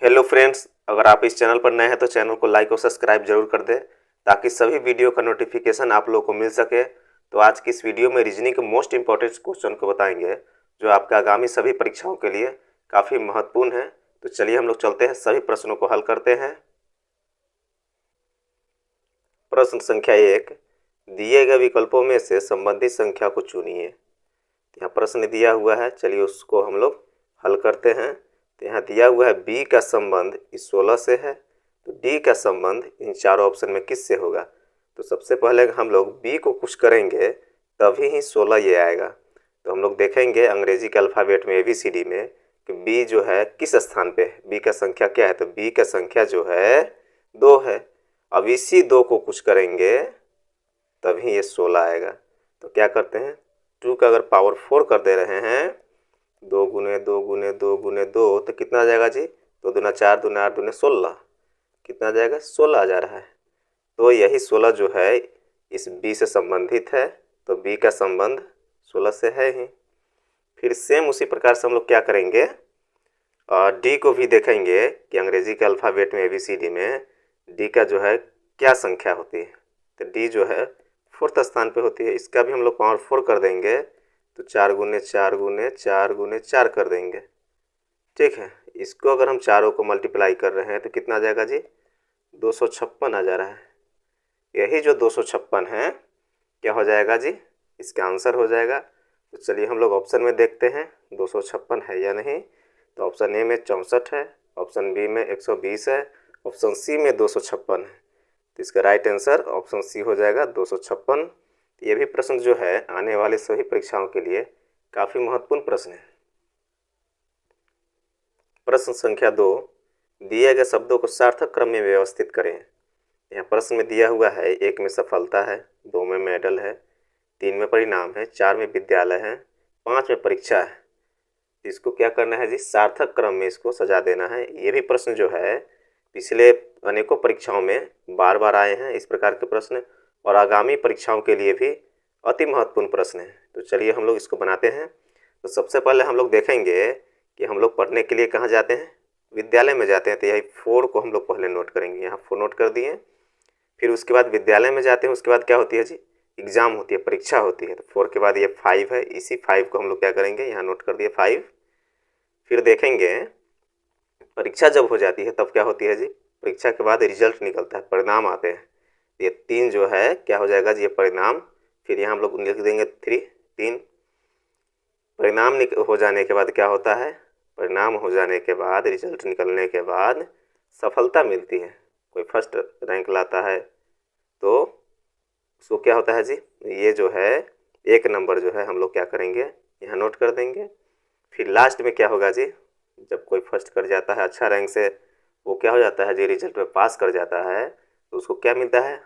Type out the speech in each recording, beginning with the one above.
Hello friends, अगर आप इस चैनल पर नए हैं तो चैनल को लाइक और सब्सक्राइब जरूर कर दें ताकि सभी वीडियो का नोटिफिकेशन आप लोगों को मिल सके। तो आज की इस वीडियो में रीजनिंग के मोस्ट इंपॉर्टेंट क्वेश्चन को बताएंगे जो आपके आगामी सभी परीक्षाओं के लिए काफ़ी महत्वपूर्ण है। तो चलिए हम लोग चलते हैं, सभी प्रश्नों को हल करते हैं। प्रश्न संख्या 1, दिए गए विकल्पों में से संबंधित संख्या को चुनिए। यहाँ प्रश्न दिया हुआ है, चलिए उसको हम लोग हल करते हैं। तो यहाँ दिया हुआ है बी का संबंध इस 16 से है, तो डी का संबंध इन चारों ऑप्शन में किससे होगा। तो सबसे पहले हम लोग बी को कुछ करेंगे तभी ही 16 ये आएगा। तो हम लोग देखेंगे अंग्रेजी के अल्फ़ाबेट में ABCD में कि बी जो है किस स्थान पे है, बी का संख्या क्या है। तो बी का संख्या जो है 2 है। अब इसी 2 को कुछ करेंगे तभी ये 16 आएगा। तो क्या करते हैं, 2 का अगर पावर 4 कर दे रहे हैं, 2 गुने 2 गुने 2 गुने 2 तो कितना आ जाएगा जी, 2 दूना 4 दूना 8 दूने 16, कितना आ जाएगा 16 आ जा रहा है। तो यही 16 जो है इस बी से संबंधित है, तो बी का संबंध 16 से है ही। फिर सेम उसी प्रकार से हम लोग क्या करेंगे, और डी को भी देखेंगे कि अंग्रेजी के अल्फ़ाबेट में ABCD में डी का जो है क्या संख्या होती है। तो डी जो है 4th स्थान पे होती है। इसका भी हम लोग पावर 4 कर देंगे, तो 4 गुने 4 गुने 4 गुने 4 कर देंगे। ठीक है, इसको अगर हम चारों को मल्टीप्लाई कर रहे हैं तो कितना आ जाएगा जी, 256 आ जा रहा है। यही जो 256 है क्या हो जाएगा जी, इसका आंसर हो जाएगा। तो चलिए हम लोग ऑप्शन में देखते हैं 256 है या नहीं। तो ऑप्शन ए में 64 है, ऑप्शन बी में 120 है, ऑप्शन सी में 256 है। तो इसका राइट आंसर ऑप्शन सी हो जाएगा 256। ये भी प्रश्न जो है आने वाले सभी परीक्षाओं के लिए काफ़ी महत्वपूर्ण प्रश्न है। प्रश्न संख्या 2, दिए गए शब्दों को सार्थक क्रम में व्यवस्थित करें। यहाँ प्रश्न में दिया हुआ है 1 में सफलता है, 2 में मेडल है, 3 में परिणाम है, 4 में विद्यालय है, 5 में परीक्षा है। इसको क्या करना है जी, सार्थक क्रम में इसको सजा देना है। ये भी प्रश्न जो है पिछले अनेकों परीक्षाओं में बार बार आए हैं इस प्रकार के प्रश्न, और आगामी परीक्षाओं के लिए भी अति महत्वपूर्ण प्रश्न है। तो चलिए हम लोग इसको बनाते हैं। तो सबसे पहले हम लोग देखेंगे कि हम लोग पढ़ने के लिए कहाँ जाते हैं, विद्यालय में जाते हैं। तो यही 4 को हम लोग पहले नोट करेंगे, यहाँ 4 नोट कर दिए। फिर उसके बाद विद्यालय में जाते हैं, उसके बाद क्या होती है जी, एग्ज़ाम होती है, परीक्षा होती है। तो 4 के बाद ये 5 है, इसी 5 को हम लोग क्या करेंगे, यहाँ नोट कर दिए 5। फिर देखेंगे परीक्षा जब हो जाती है तब क्या होती है जी, परीक्षा के बाद रिजल्ट निकलता है, परिणाम आते हैं। ये 3 जो है क्या हो जाएगा जी, ये परिणाम। फिर यहाँ हम लोग लिख देंगे 3। परिणाम हो जाने के बाद क्या होता है, परिणाम हो जाने के बाद रिजल्ट निकलने के बाद सफलता मिलती है, कोई फर्स्ट रैंक लाता है तो उसको क्या होता है जी, ये जो है 1 नंबर जो है हम लोग क्या करेंगे, यहाँ नोट कर देंगे। फिर लास्ट में क्या होगा जी, जब कोई फर्स्ट कर जाता है अच्छा रैंक से, वो क्या हो जाता है जी, रिजल्ट में पास कर जाता है तो उसको क्या मिलता है,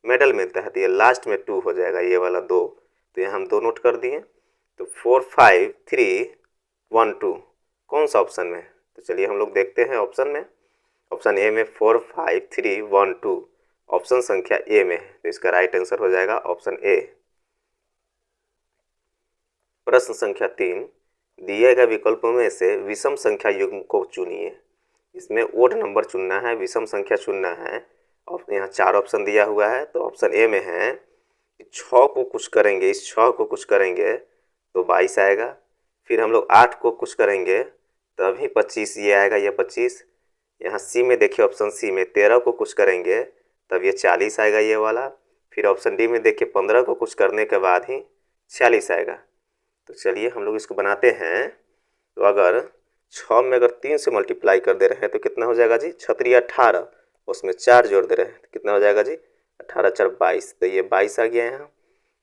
मेडल मिलता है। तो ये लास्ट में 2 हो जाएगा, ये वाला 2। तो यहाँ हम 2 नोट कर दिए। तो 4 5 3 1 2 कौन सा ऑप्शन में है। तो चलिए हम लोग देखते हैं ऑप्शन में। ऑप्शन ए में 4 5 3 1 2 ऑप्शन संख्या ए में है, तो इसका राइट आंसर हो जाएगा ऑप्शन ए। प्रश्न संख्या 3, दिए गए विकल्पों में से विषम संख्या युग्म को चुनिए। इसमें ओड नंबर चुनना है, विषम संख्या चुनना है। और यहाँ 4 ऑप्शन दिया हुआ है, तो ऑप्शन ए में है 6 को कुछ करेंगे, इस 6 को कुछ करेंगे तो 22 आएगा। फिर हम लोग 8 को कुछ करेंगे तभी 25 ये आएगा, ये 25। यहाँ सी में देखिए, ऑप्शन सी में 13 को कुछ करेंगे तब ये 40 आएगा, ये वाला। फिर ऑप्शन डी में देखिए 15 को कुछ करने के बाद ही 46 आएगा। तो चलिए हम लोग इसको बनाते हैं। तो अगर 6 में अगर 3 से मल्टीप्लाई कर दे रहे हैं तो कितना हो जाएगा जी, 6 18, उसमें 4 जोड़ दे रहे हैं तो कितना हो जाएगा जी, 18 4 22। तो ये 22 आ गया यहाँ।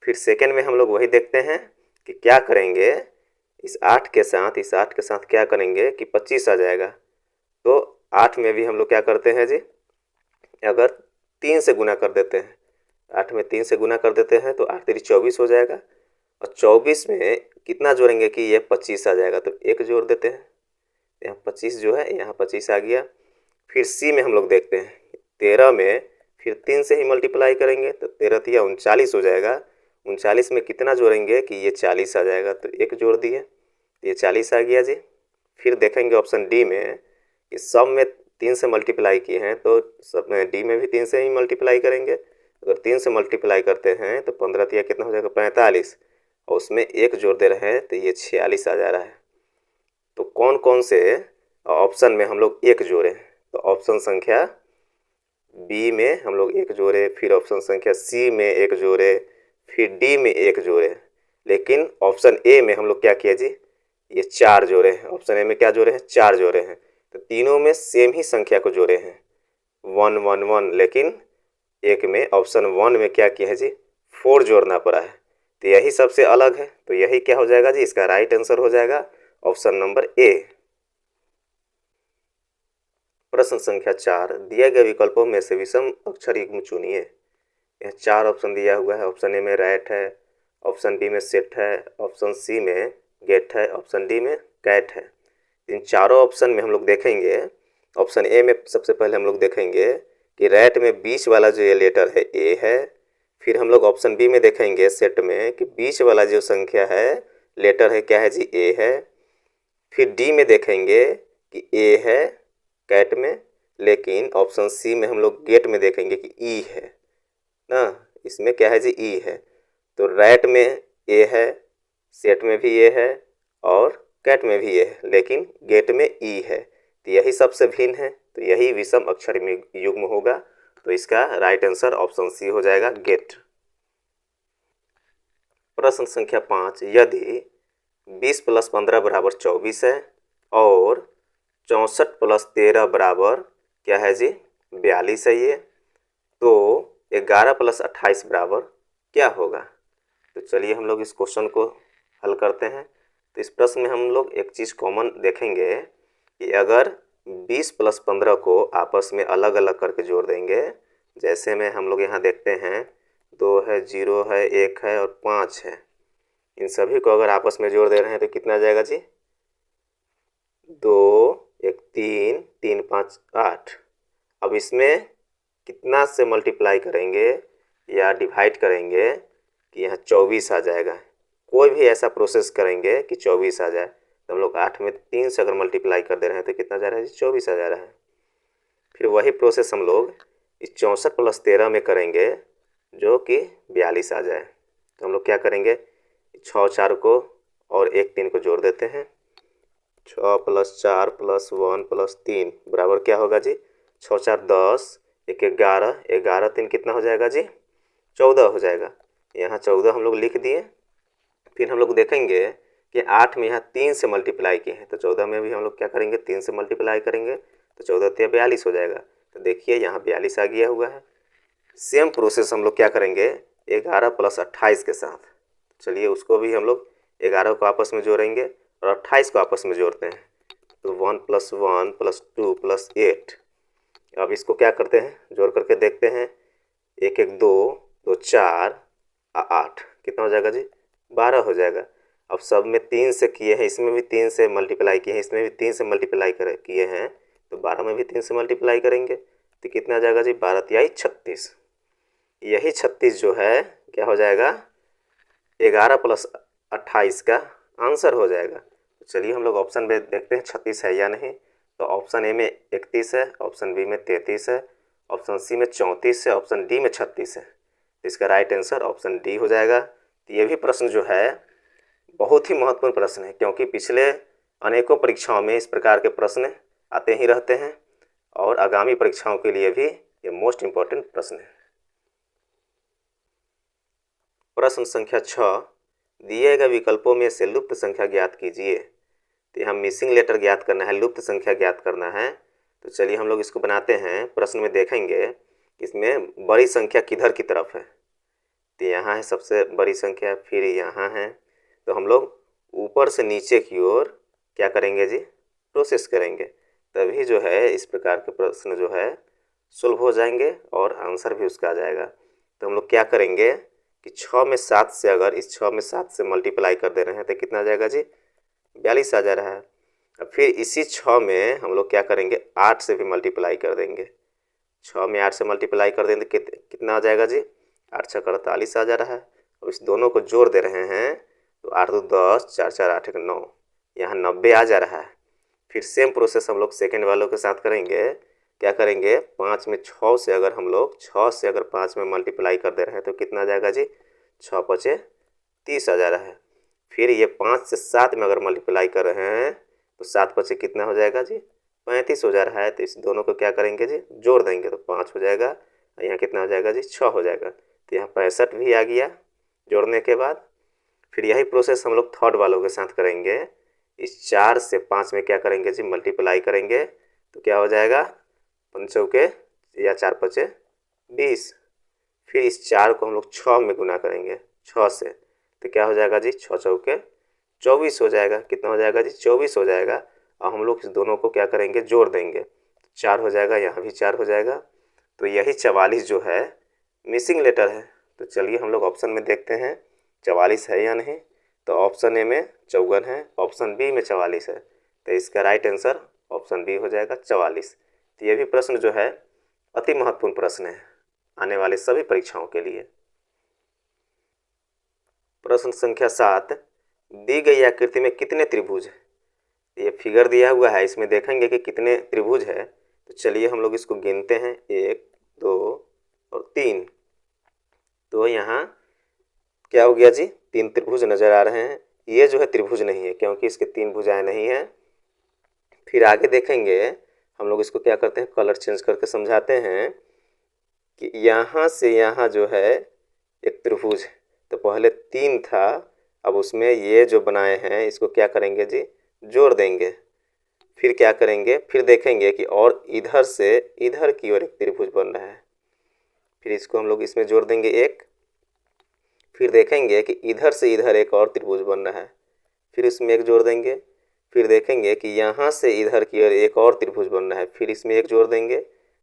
फिर सेकेंड में हम लोग वही देखते हैं कि क्या करेंगे, इस 8 के साथ क्या करेंगे कि 25 आ जाएगा। तो 8 में भी हम लोग क्या करते हैं जी, अगर 3 से गुना कर देते हैं, 8 में 3 से गुना कर देते हैं तो 8 3 24 हो जाएगा। और 24 में कितना जोड़ेंगे कि ये 25 आ जाएगा, तो 1 जोड़ देते हैं, यहाँ 25 जो है, यहाँ 25 आ गया। फिर सी में हम लोग देखते हैं 13 में फिर 3 से ही मल्टीप्लाई करेंगे तो 13 3 39 हो जाएगा। 39 में कितना जोड़ेंगे कि ये 40 आ जाएगा, तो 1 जोड़ दिए, ये 40 आ गया जी। फिर देखेंगे ऑप्शन डी में कि सब में 3 से मल्टीप्लाई किए हैं तो सब में डी में भी 3 से ही मल्टीप्लाई करेंगे। अगर 3 से मल्टीप्लाई करते हैं तो 15 तिया कितना हो जाएगा 45, और उसमें 1 जोड़ दे रहे हैं तो ये 46 आ जा रहा है। तो कौन कौन से ऑप्शन में हम लोग 1 जोड़े? तो ऑप्शन संख्या बी में हम लोग 1 जोड़े, फिर ऑप्शन संख्या सी में 1 जोड़े, फिर डी में 1 जोड़े, लेकिन ऑप्शन ए में हम लोग क्या किया जी, ये 4 जोड़े हैं। ऑप्शन ए में क्या जोड़े हैं? 4 जोड़े हैं। तो तीनों में सेम ही संख्या को जोड़े हैं 1 1 1, लेकिन एक में ऑप्शन 1 में क्या किया है जी, 4 जोड़ना पड़ा है। तो यही सबसे अलग है, तो यही क्या हो जाएगा जी, इसका राइट आंसर हो जाएगा ऑप्शन नंबर ए। प्रश्न संख्या 4, दिए गए विकल्पों में से विषम अक्षर युग्म चुनिए। यह 4 ऑप्शन दिया हुआ है। ऑप्शन ए में रैट है, ऑप्शन बी में सेट है, ऑप्शन सी में गेट है, ऑप्शन डी में कैट है। इन चारों ऑप्शन में हम लोग देखेंगे, ऑप्शन ए में सबसे पहले हम लोग देखेंगे कि रैट में बीच वाला जो ये लेटर है ए है। फिर हम लोग ऑप्शन बी में देखेंगे सेट में कि बीच वाला जो संख्या है लेटर है क्या है जी, ए है। फिर डी में देखेंगे कि ए है कैट में, लेकिन ऑप्शन सी में हम लोग गेट में देखेंगे कि ई है ना, इसमें क्या है जी, ई है। तो रैट में ए है, सेट में भी ए है और कैट में भी ए है, लेकिन गेट में ई है। तो यही सबसे भिन्न है, तो यही विषम अक्षर युग्म होगा। तो इसका राइट आंसर ऑप्शन सी हो जाएगा, गेट। प्रश्न संख्या 5, यदि 20 + 15 = 24 है और 64 + 13 बराबर क्या है जी, 42 है ये, तो 11 + 28 बराबर क्या होगा? तो चलिए हम लोग इस क्वेश्चन को हल करते हैं। तो इस प्रश्न में हम लोग एक चीज़ कॉमन देखेंगे कि अगर 20 + 15 को आपस में अलग अलग करके जोड़ देंगे, जैसे में हम लोग यहाँ देखते हैं 2 है, 0 है, 1 है और 5 है, इन सभी को अगर आपस में जोड़ दे रहे हैं तो कितना आ जाएगा जी, 2 1 3 3 5 8। अब इसमें कितना से मल्टीप्लाई करेंगे या डिवाइड करेंगे कि यहाँ 24 आ जाएगा। कोई भी ऐसा प्रोसेस करेंगे कि 24 आ जाए, तो हम लोग 8 में 3 से अगर मल्टीप्लाई कर दे रहे हैं तो कितना जा रहा है जी, 24 आ जा रहा है। फिर वही प्रोसेस हम लोग इस 64 + 13 में करेंगे जो कि 42 आ जाए। तो हम लोग क्या करेंगे, 6 4 को और 1 3 को जोड़ देते हैं। 6 + 4 + 1 + 3 बराबर क्या होगा जी, 6 4 10, 1 11, 11 3 कितना हो जाएगा जी, 14 हो जाएगा। यहाँ 14 हम लोग लिख दिए। फिर हम लोग देखेंगे कि 8 में यहाँ 3 से मल्टीप्लाई किए हैं, तो 14 में भी हम लोग क्या करेंगे, 3 से मल्टीप्लाई करेंगे, तो 14 तिया 42 हो जाएगा। तो देखिए यहाँ 42 आ गया हुआ है। सेम प्रोसेस हम लोग क्या करेंगे 11 + 28 के साथ। चलिए उसको भी हम लोग 11 को आपस में जोड़ेंगे और 28 को आपस में जोड़ते हैं। तो 1 + 1 + 2 + 8। अब इसको क्या करते हैं, जोड़ करके देखते हैं, 1 1 2 2 4 8 कितना हो जाएगा जी, 12 हो जाएगा। अब सब में 3 से किए हैं, इसमें भी 3 से मल्टीप्लाई किए हैं, इसमें भी 3 से मल्टीप्लाई किए हैं, तो 12 में भी 3 से मल्टीप्लाई करेंगे तो कितना आ जाएगा जी, 12 तिया 36। यही 36 जो है क्या हो जाएगा, 11 + 28 का आंसर हो जाएगा। तो चलिए हम लोग ऑप्शन में देखते हैं 36 है या नहीं। तो ऑप्शन ए में 31 है, ऑप्शन बी में 33 है, ऑप्शन सी में 34 है, ऑप्शन डी में 36 है। तो इसका राइट आंसर ऑप्शन डी हो जाएगा। तो ये भी प्रश्न जो है बहुत ही महत्वपूर्ण प्रश्न है, क्योंकि पिछले अनेकों परीक्षाओं में इस प्रकार के प्रश्न आते ही रहते हैं और आगामी परीक्षाओं के लिए भी ये मोस्ट इम्पॉर्टेंट प्रश्न है। प्रश्न संख्या 6, दिए गए विकल्पों में से लुप्त संख्या ज्ञात कीजिए। तो यहाँ मिसिंग लेटर ज्ञात करना है, लुप्त संख्या ज्ञात करना है। तो चलिए हम लोग इसको बनाते हैं। प्रश्न में देखेंगे इसमें बड़ी संख्या किधर की तरफ है, तो यहाँ है सबसे बड़ी संख्या, फिर यहाँ है। तो हम लोग ऊपर से नीचे की ओर क्या करेंगे जी, प्रोसेस करेंगे, तभी जो है इस प्रकार के प्रश्न जो है सुलभ हो जाएंगे और आंसर भी उसका आ जाएगा। तो हम लोग क्या करेंगे कि 6 में 7 से, अगर इस 6 में 7 से मल्टीप्लाई कर दे रहे हैं तो कितना आ जाएगा जी, 42 आ जा रहा है। अब फिर इसी 6 में हम लोग क्या करेंगे, 8 से भी मल्टीप्लाई कर देंगे। 6 में 8 से मल्टीप्लाई कर देंगे कितना आ जाएगा जी, 8 6 48 आ जा रहा है। अब इस दोनों को जोड़ दे रहे हैं तो 8 2 10, 4 4 8 1 9, यहाँ 90 आ जा रहा है। फिर सेम प्रोसेस हम लोग सेकेंड वालों के साथ करेंगे क्या करेंगे, 5 में 6 से अगर हम लोग 6 से अगर 5 में मल्टीप्लाई कर दे रहे हैं तो कितना आ जाएगा जी, 6 पचे 30 आ जा रहा है। फिर ये 5 से 7 में अगर मल्टीप्लाई कर रहे हैं तो 7 पचे कितना हो जाएगा जी, 35 हो जा रहा है। तो इस दोनों को क्या करेंगे जी, जोड़ देंगे तो 5 हो जाएगा। यहाँ कितना हो जाएगा जी, 6 हो जाएगा। तो यहाँ 65 भी आ गया जोड़ने के बाद। फिर यही प्रोसेस हम लोग थर्ड वालों के साथ करेंगे। इस 4 से 5 में क्या करेंगे जी, मल्टीप्लाई करेंगे तो क्या हो जाएगा, 5 चौके या 4 पचे 20। फिर इस 4 को हम लोग 6 में गुना करेंगे 6 से, तो क्या हो जाएगा जी, 6 चौके 24 हो जाएगा। कितना हो जाएगा जी, 24 हो जाएगा। और हम लोग इस दोनों को क्या करेंगे, जोड़ देंगे, 4 हो जाएगा, यहाँ भी 4 हो जाएगा। तो यही 44 जो है मिसिंग लेटर है। तो चलिए हम लोग ऑप्शन में देखते हैं 44 है या नहीं। तो ऑप्शन ए में 54 है, ऑप्शन बी में 44 है। तो इसका राइट आंसर ऑप्शन बी हो जाएगा 44। तो ये भी प्रश्न जो है अति महत्वपूर्ण प्रश्न है आने वाले सभी परीक्षाओं के लिए। प्रश्न संख्या 7, दी गई आकृति में कितने त्रिभुज है। ये फिगर दिया हुआ है, इसमें देखेंगे कि कितने त्रिभुज है। तो चलिए हम लोग इसको गिनते हैं, 1 2 और 3। तो यहाँ क्या हो गया जी, 3 त्रिभुज नज़र आ रहे हैं। ये जो है त्रिभुज नहीं है क्योंकि इसके 3 भुजाएं नहीं हैं। फिर आगे देखेंगे हम लोग इसको क्या करते हैं, कलर चेंज करके समझाते हैं कि यहाँ से यहाँ जो है एक त्रिभुज है। तो पहले 3 था, अब उसमें ये जो बनाए हैं इसको क्या करेंगे जी, जोड़ देंगे। फिर क्या करेंगे, फिर देखेंगे कि और इधर से इधर की ओर एक त्रिभुज बन रहा है। फिर इसको हम लोग इसमें जोड़ देंगे 1। फिर देखेंगे कि इधर से इधर एक और त्रिभुज बन रहा है, फिर इसमें 1 जोड़ देंगे। फिर देखेंगे कि यहाँ से इधर की ओर एक और त्रिभुज बन रहा है, फिर इसमें 1 जोड़ देंगे।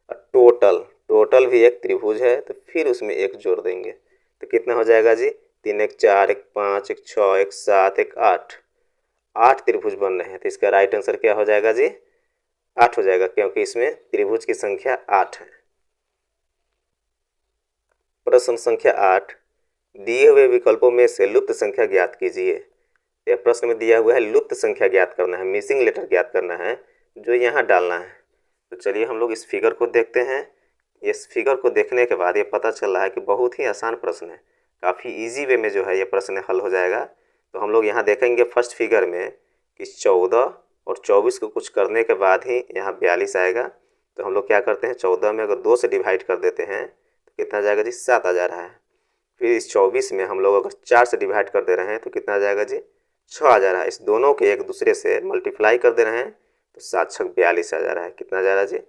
और टोटल भी एक त्रिभुज है तो फिर उसमें 1 जोड़ देंगे। तो कितना हो जाएगा जी, 3 1 4 1 5 1 6 1 7 1 8, 8 त्रिभुज बन रहे हैं। तो इसका राइट आंसर क्या हो जाएगा जी, 8 हो जाएगा क्योंकि इसमें त्रिभुज की संख्या 8 है। प्रश्न संख्या 8, दिए हुए विकल्पों में से लुप्त संख्या ज्ञात कीजिए। यह प्रश्न में दिया हुआ है लुप्त संख्या ज्ञात करना है, मिसिंग लेटर ज्ञात करना है, जो यहाँ डालना है। तो चलिए हम लोग इस फिगर को देखते हैं। इस फिगर को देखने के बाद ये पता चल रहा है कि बहुत ही आसान प्रश्न है, काफ़ी इजी वे में जो है ये प्रश्न हल हो जाएगा। तो हम लोग यहाँ देखेंगे फर्स्ट फिगर में कि 14 और 24 को कुछ करने के बाद ही यहाँ 42 आएगा। तो हम लोग क्या करते हैं, 14 में अगर 2 से डिवाइड कर देते हैं तो कितना आ जाएगा जी, 7 आ जा रहा है। फिर इस 24 में हम लोग अगर 4 से डिवाइड कर दे रहे हैं तो कितना आ जाएगा जी, 6 आ जा रहा है। इस दोनों के एक दूसरे से मल्टीप्लाई कर दे रहे हैं तो 7 6 42 आ जा रहा है। कितना आ जा रहा है जी,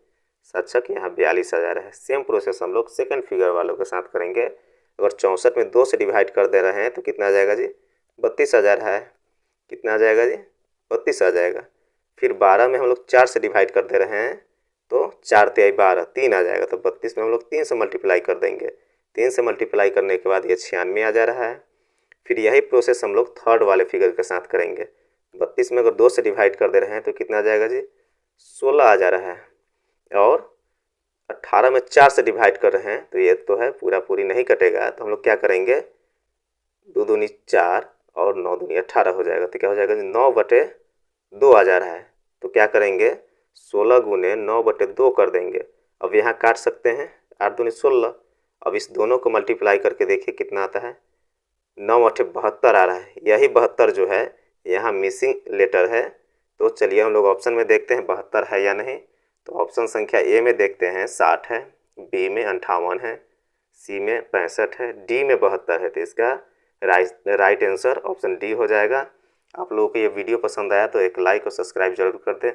7 6 यहाँ 42 आ जा रहा है। सेम प्रोसेस हम लोग सेकंड फिगर वालों के साथ करेंगे। अगर 64 में 2 से डिवाइड कर दे रहे हैं तो कितना आ जाएगा जी, 32 आ जा रहा है। कितना आ जाएगा जी, 32 आ जाएगा। फिर 12 में हम लोग 4 से डिवाइड कर दे रहे हैं तो 4 3 12 3 आ जाएगा। तो 32 में हम लोग 3 से मल्टीप्लाई कर देंगे, 3 से मल्टीप्लाई करने के बाद ये 96 आ जा रहा है। फिर यही प्रोसेस हम लोग थर्ड वाले फिगर के साथ करेंगे। 32 में अगर 2 से डिवाइड कर दे रहे हैं तो कितना आ जाएगा जी, 16 आ जा रहा है। और 18 में 4 से डिवाइड कर रहे हैं तो ये तो है पूरा पूरी नहीं कटेगा। तो हम लोग क्या करेंगे, 2 दूनी 4 और 9 दूनी 18 हो जाएगा। तो क्या हो जाएगा जी, 9/2 आ जा रहा है। तो क्या करेंगे, 16 गुने 9/2 कर देंगे। अब यहाँ काट सकते हैं, 8 दूनी 16। अब इस दोनों को मल्टीप्लाई करके देखिए कितना आता है, 9 8 72 आ रहा है। यही 72 जो है यहाँ मिसिंग लेटर है। तो चलिए हम लोग ऑप्शन में देखते हैं 72 है या नहीं। तो ऑप्शन संख्या ए में देखते हैं 60 है, बी में 58 है, सी में 65 है, डी में 72 है। तो इसका राइट आंसर ऑप्शन डी हो जाएगा। आप लोगों को ये वीडियो पसंद आया तो एक लाइक और सब्सक्राइब जरूर कर दें।